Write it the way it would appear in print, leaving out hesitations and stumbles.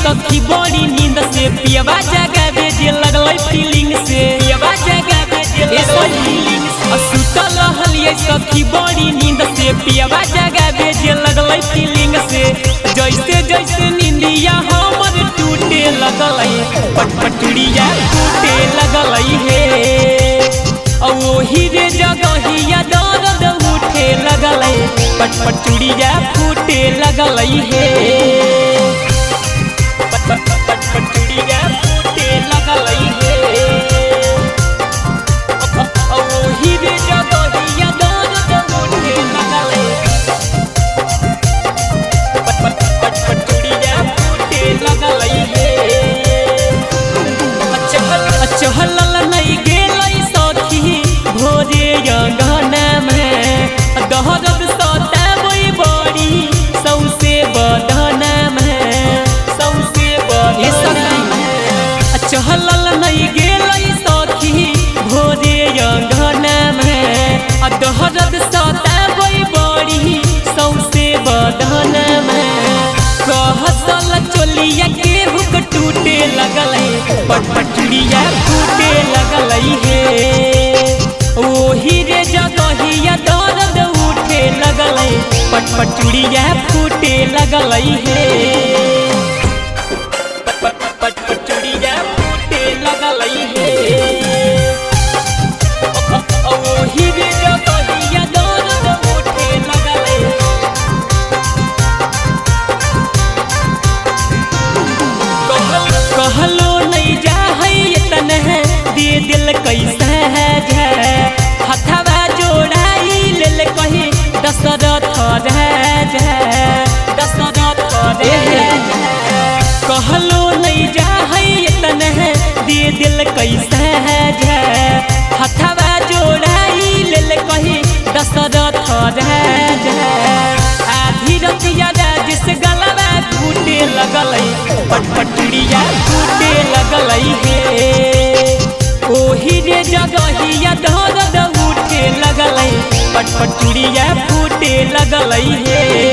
सखी बड़ी नींद से पियवा जगावे जे लगलै फीलिंग से पियवा जगावे जे लगलै फीलिंग से सुतल रहलिए सखी बड़ी नींद से पियवा जगावे जे लगलै फीलिंग से जैसे जैसे नींदिया हमर टूटे लगलै पटपटुड़िया टूटे लगलै हे ओही रे जगहिया दर्द उठे लगलै पटपटुड़िया फूटे लगलै हे पटपटुड़िया फूटे लगलै हे ओही रे जगहिया दर्द उठे लगलै पटपटुड़िया फूटे लगलै हे चहल नहीं गेलै सखी भोरे अंगना में दहरद सताबै बड़ी सौसे बदना में सौसे बदना चहल नहीं गेलै सखी भोरे अंगना में दहरद सताबै बड़ी सौसे बदना में कहसल चोलिया के हुक टूटे लगलै पटपटुड़िया फूटे लगलै हे ओही रे जगहिया दर्द उठे लगलै पटपटुड़िया फूटे लगलै हे पटपटुड़िया फूटे लगलै हे ओही रे जगहिया दर्द उठे लगलै कहलो नहीं जा है दे दिल कैसे है हथवा जोड़ाई ले कही दशरथ दशरथ कहलो नहीं जा है दे दिल कैसे है हथवा जोड़ाई ले कही दशरथ आधी रतिया जिस गलवा फूटे लगलै पटपटुड़िया फूटे लगलै हे ओही रे जगहिया दर्द उठे लगलै पटपटुड़िया फूटे लगलै हे।